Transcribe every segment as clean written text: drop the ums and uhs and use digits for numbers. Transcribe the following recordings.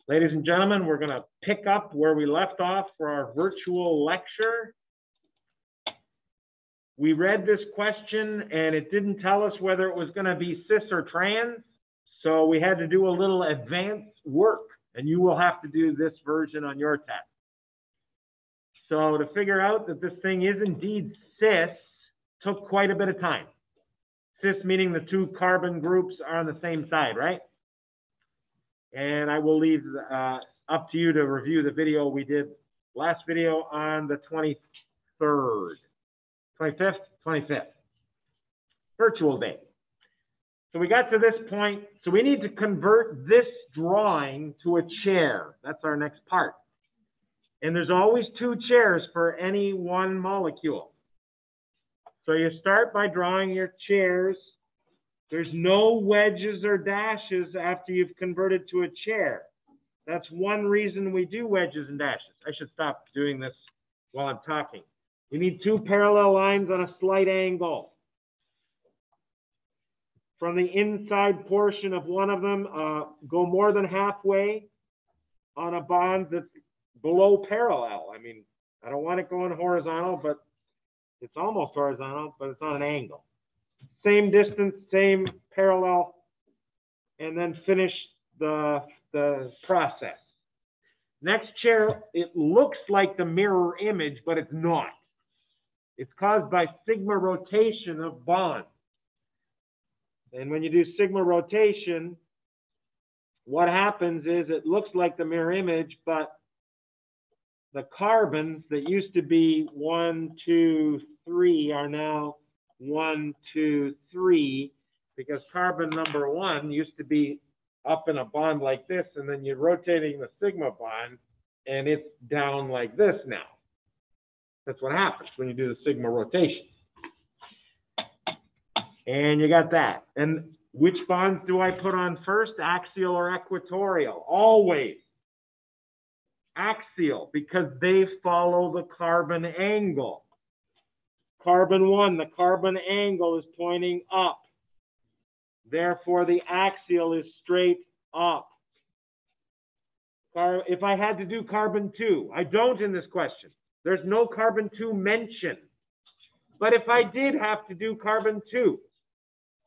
Ladies and gentlemen, we're going to pick up where we left off for our virtual lecture. We read this question and it didn't tell us whether it was going to be cis or trans, so we had to do a little advanced work, and you will have to do this version on your test. So to figure out that this thing is indeed cis took quite a bit of time. Cis meaning the two carbon groups are on the same side, right? And I will leave up to you to review the video we did last video on the 23rd, 25th, virtual day. So we got to this point. So we need to convert this drawing to a chair. That's our next part. And there's always two chairs for any one molecule. So you start by drawing your chairs. There's no wedges or dashes after you've converted to a chair. That's one reason we do wedges and dashes. I should stop doing this while I'm talking. You need two parallel lines on a slight angle. From the inside portion of one of them, go more than halfway on a bond that's below parallel. I mean, I don't want it going horizontal, but it's almost horizontal, but it's on an angle. Same distance, same parallel, and then finish the process. Next chair, it looks like the mirror image, but it's not. It's caused by sigma rotation of bonds. And when you do sigma rotation, what happens is it looks like the mirror image, but the carbons that used to be 1, 2, 3 are now 1, 2, 3, because carbon number 1 used to be up in a bond like this, and then you're rotating the sigma bond, and it's down like this now. That's what happens when you do the sigma rotation. And you got that. And which bonds do I put on first, axial or equatorial? Always axial, because they follow the carbon angle. Carbon 1, the carbon angle is pointing up. Therefore, the axial is straight up. If I had to do carbon 2, I don't in this question. There's no carbon 2 mentioned. But if I did have to do carbon 2,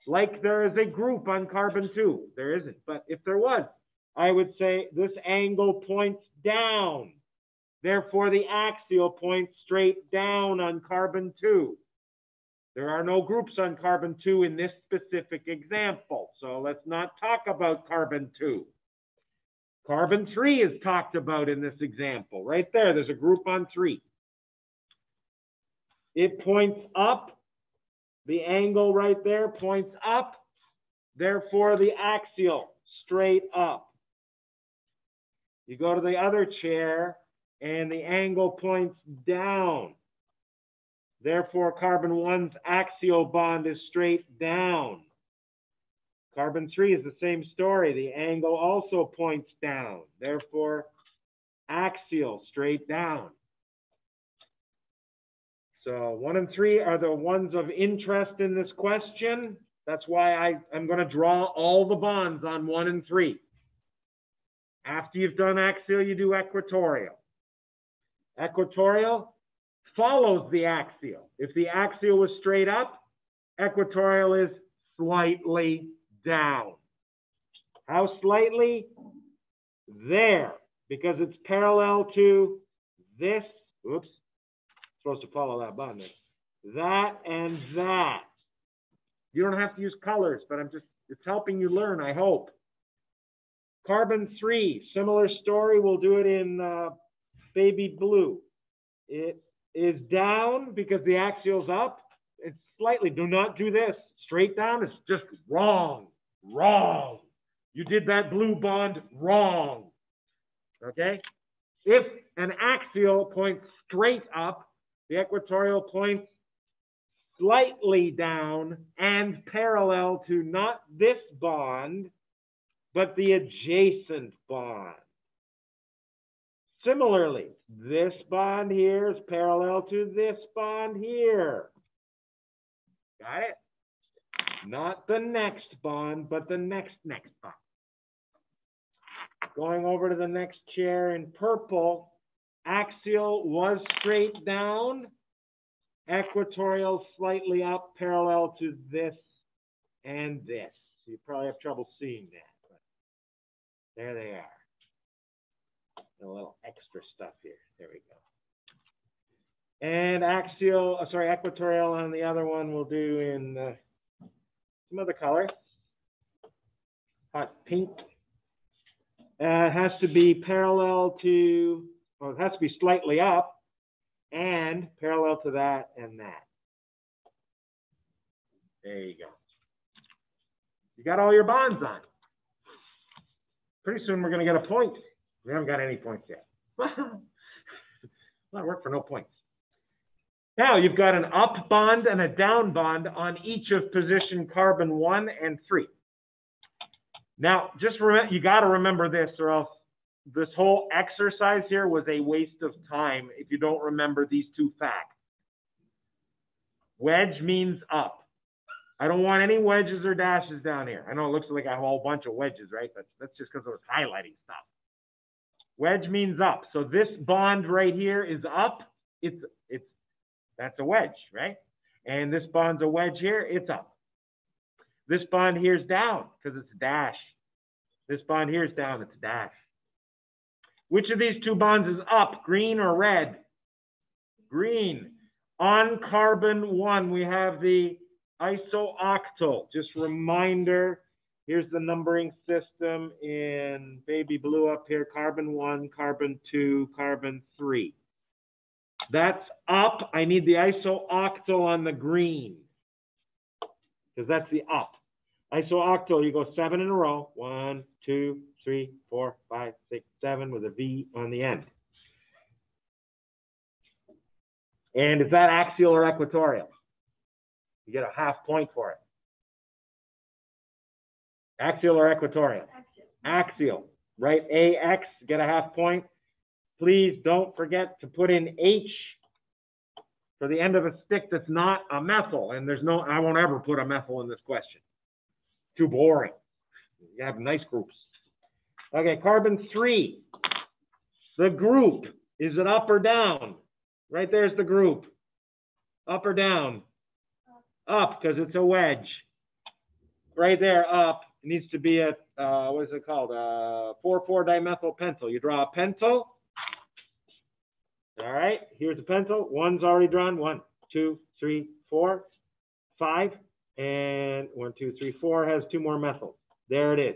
like there is a group on carbon 2, there isn't, but if there was, I would say this angle points down. Therefore, the axial points straight down on carbon 2. There are no groups on carbon 2 in this specific example, so let's not talk about carbon 2. Carbon 3 is talked about in this example. Right there, there's a group on 3. It points up. The angle right there points up. Therefore, the axial straight up. You go to the other chair, and the angle points down. Therefore, carbon 1's axial bond is straight down. Carbon 3 is the same story. The angle also points down. Therefore, axial, straight down. So 1 and 3 are the ones of interest in this question. That's why I'm going to draw all the bonds on 1 and 3. After you've done axial, you do equatorial. Equatorial follows the axial. If the axial was straight up, equatorial is slightly down. How slightly? There, because it's parallel to this. Oops, supposed to follow that bond. That and that. You don't have to use colors, but it's helping you learn, I hope. Carbon 3, similar story. We'll do it in baby blue. It is down because the axial's up. It's slightly. Do not do this. Straight down is just wrong. Wrong. You did that blue bond wrong. Okay? If an axial points straight up, the equatorial points slightly down and parallel to not this bond, but the adjacent bond. Similarly, this bond here is parallel to this bond here. Got it? Not the next bond, but the next bond. Going over to the next chair in purple, axial was straight down, equatorial slightly up, parallel to this and this. You probably have trouble seeing that, but there they are. A little extra stuff here. There we go. And equatorial on the other one we'll do in some other color. Hot pink. It has to be parallel to, well, it has to be slightly up and parallel to that and that. There you go. You got all your bonds on. Pretty soon we're going to get a point. We haven't got any points yet. A lot of work for no points. Now you've got an up bond and a down bond on each of position carbon 1 and 3. Now, just remember, you got to remember this, or else this whole exercise here was a waste of time if you don't remember these two facts. Wedge means up. I don't want any wedges or dashes down here. I know it looks like I have a whole bunch of wedges, right? But that's just because I was highlighting stuff. Wedge means up. So this bond right here is up. That's a wedge, right? And this bond's a wedge here. It's up. This bond here is down because it's a dash. This bond here is down. It's a dash. Which of these two bonds is up, green or red? Green. On carbon 1, we have the isooctal. Just reminder, here's the numbering system in baby blue up here. Carbon 1, carbon 2, carbon 3. That's up. I need the isooctal on the green because that's the up. Isooctal, you go 7 in a row. 1, 2, 3, 4, 5, 6, 7 with a V on the end. And is that axial or equatorial? You get a half point for it. Axial or equatorial? Axial. Right? AX, get a half point. Please don't forget to put in H for the end of a stick that's not a methyl. And there's no, I won't ever put a methyl in this question. Too boring. You have nice groups. Okay, carbon 3. The group, is it up or down? Right there's the group. Up or down? Up, because it's a wedge. Right there, up. It needs to be a, what is it called? 4,4-dimethyl pentyl. You draw a pentyl. All right, here's a pentyl. One's already drawn. 1, 2, 3, 4, 5. And 1, 2, 3, 4 has 2 more methyls. There it is.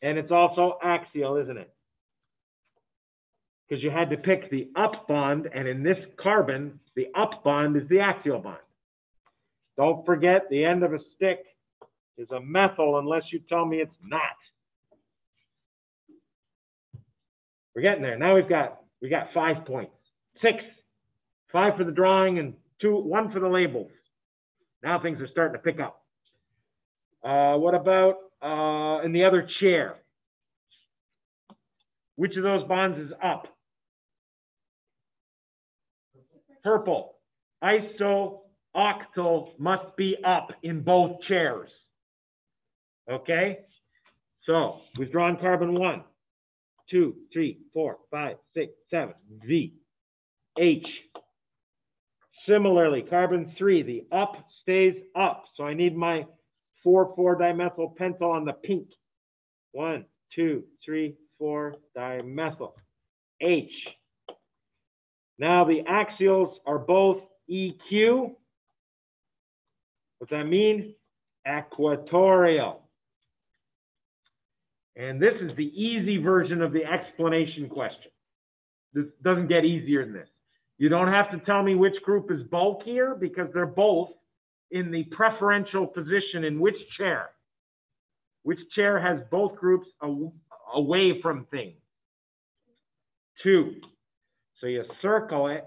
And it's also axial, isn't it? Because you had to pick the up bond, and in this carbon, the up bond is the axial bond. Don't forget, the end of a stick is a methyl unless you tell me it's not. We're getting there. Now we got 5 points. 6. 5 for the drawing and 1 for the labels. Now things are starting to pick up. What about in the other chair? Which of those bonds is up? Purple. Isooctal must be up in both chairs. Okay? So we've drawn carbon 1, 2, 3, 4, 5, 6, 7. V. H. Similarly, carbon 3, the up stays up. So I need my 4,4-dimethyl pentyl on the pink. 1, 2, 3, 4 dimethyl. H. Now the axials are both EQ. What's that mean? Equatorial. And this is the easy version of the explanation question. This doesn't get easier than this. You don't have to tell me which group is bulkier because they're both in the preferential position in which chair. Which chair has both groups away from things? 2. So you circle it,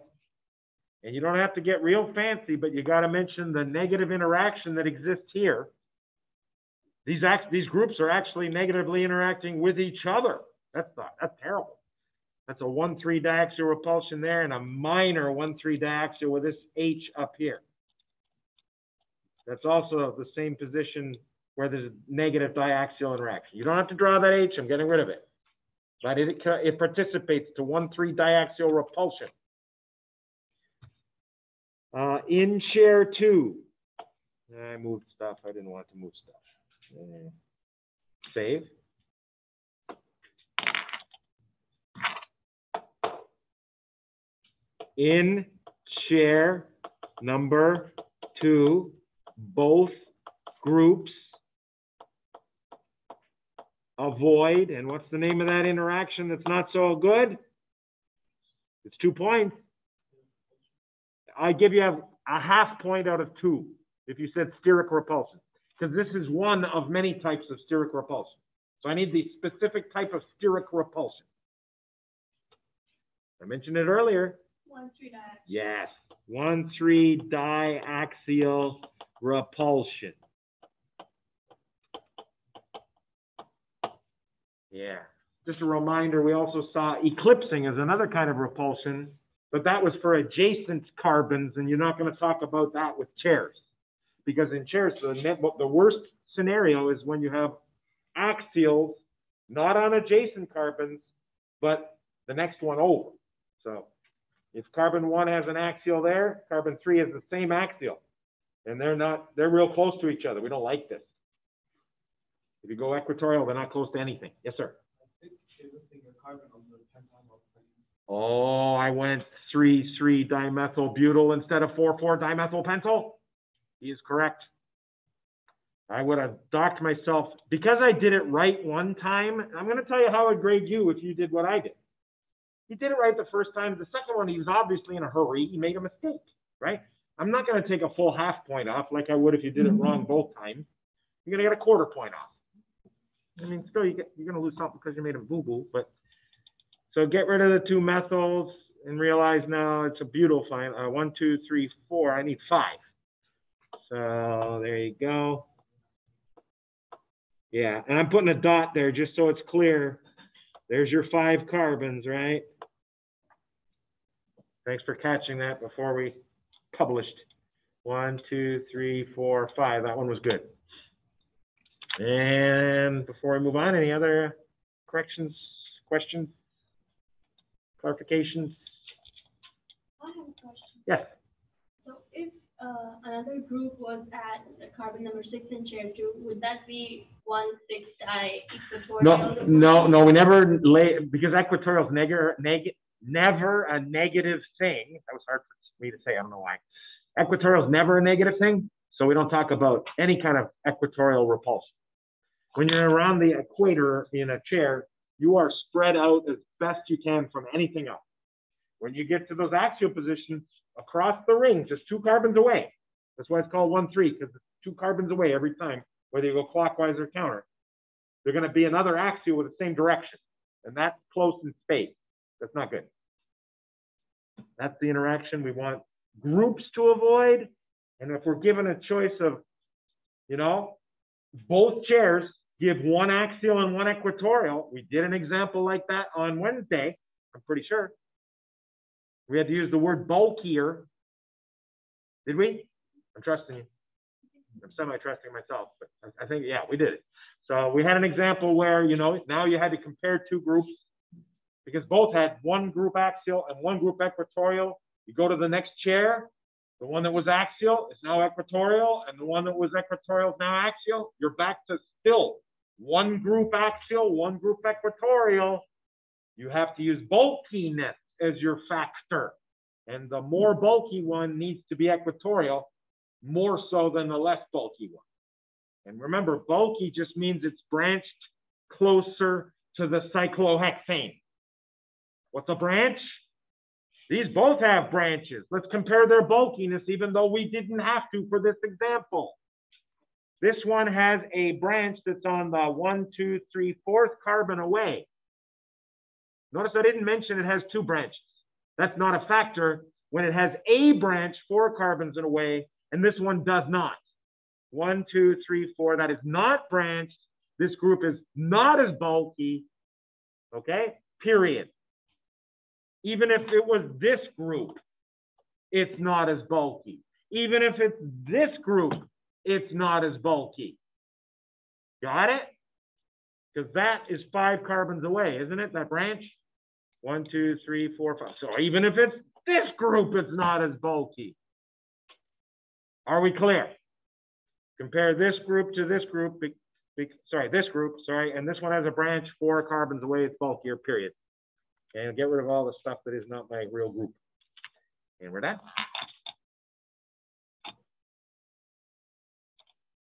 and you don't have to get real fancy, but you got to mention the negative interaction that exists here. These groups are actually negatively interacting with each other. That's terrible. That's a 1,3 diaxial repulsion there and a minor 1,3 diaxial with this H up here. That's also the same position where there's a negative diaxial interaction. You don't have to draw that H. I'm getting rid of it. but it participates to 1,3 diaxial repulsion. In share 2, I moved stuff. I didn't want to move stuff. Save. In share number 2, both groups avoid, and what's the name of that interaction that's not so good? It's 2 points. I give you a half point out of 2 if you said steric repulsion, because this is one of many types of steric repulsion. So I need the specific type of steric repulsion. I mentioned it earlier. 1,3 diaxial. Yes, 1,3 diaxial repulsion. Yeah. Just a reminder, we also saw eclipsing as another kind of repulsion, but that was for adjacent carbons, and you're not going to talk about that with chairs. Because in chairs, the worst scenario is when you have axials, not on adjacent carbons, but the next one over. So if carbon 1 has an axial there, carbon 3 has the same axial. And they're real close to each other. We don't like this. If you go equatorial, they're not close to anything. Yes, sir. Oh, I went 3,3-dimethyl-butyl instead of 4,4-dimethyl-pentyl. He is correct. I would have docked myself because I did it right one time. I'm going to tell you how I'd grade you if you did what I did. He did it right the first time. The second one, he was obviously in a hurry. He made a mistake, right? I'm not going to take a full half point off like I would if you did it wrong both times. You're going to get a quarter point off. I mean, still, you're going to lose something because you made a boo-boo. But so get rid of the 2 methyls and realize now it's a butyl fine. 1, 2, 3, 4. I need 5. So there you go. Yeah, and I'm putting a dot there just so it's clear. There's your 5 carbons, right? Thanks for catching that before we published. 1, 2, 3, 4, 5. That one was good. And before we move on, any other corrections, questions, clarifications? I have a question. Yes. So if another group was at the carbon number 6 in chair 2, would that be 1,6-di-equatorial? No, we never lay, because equatorial is never a negative thing. That was hard for me to say, I don't know why. Equatorial is never a negative thing, so we don't talk about any kind of equatorial repulsion. When you're around the equator in a chair, you are spread out as best you can from anything else. When you get to those axial positions across the ring, just 2 carbons away, that's why it's called 1,3, because it's 2 carbons away every time, whether you go clockwise or counter. They're going to be another axial with the same direction, and that's close in space. That's not good. That's the interaction we want groups to avoid. And if we're given a choice of, both chairs give 1 axial and 1 equatorial. We did an example like that on Wednesday, I'm pretty sure. We had to use the word bulkier. Did we? I'm trusting you. I'm semi-trusting myself, but I think, yeah, we did it. So we had an example where, now you had to compare 2 groups because both had 1 group axial and 1 group equatorial. You go to the next chair, the one that was axial is now equatorial, and the one that was equatorial is now axial. You're back to still 1 group axial, 1 group equatorial. You have to use bulkiness as your factor. And the more bulky one needs to be equatorial, more so than the less bulky one. And remember, bulky just means it's branched closer to the cyclohexane. What's a branch? These both have branches. Let's compare their bulkiness, even though we didn't have to for this example. This one has a branch that's on the 1, 2, 3, 4th carbon away. Notice I didn't mention it has 2 branches. That's not a factor when it has a branch 4 carbons away, and this one does not. 1, 2, 3, 4, that is not branched. This group is not as bulky, okay? Period. Even if it was this group, it's not as bulky. Even if it's this group, it's not as bulky. Got it? because that is 5 carbons away, isn't it, that branch? 1, 2, 3, 4, 5. So even if it's this group, it's not as bulky. Are we clear? Compare this group to this group, this group, and this one has a branch 4 carbons away, it's bulkier, period. And get rid of all the stuff that is not my real group. And we're done.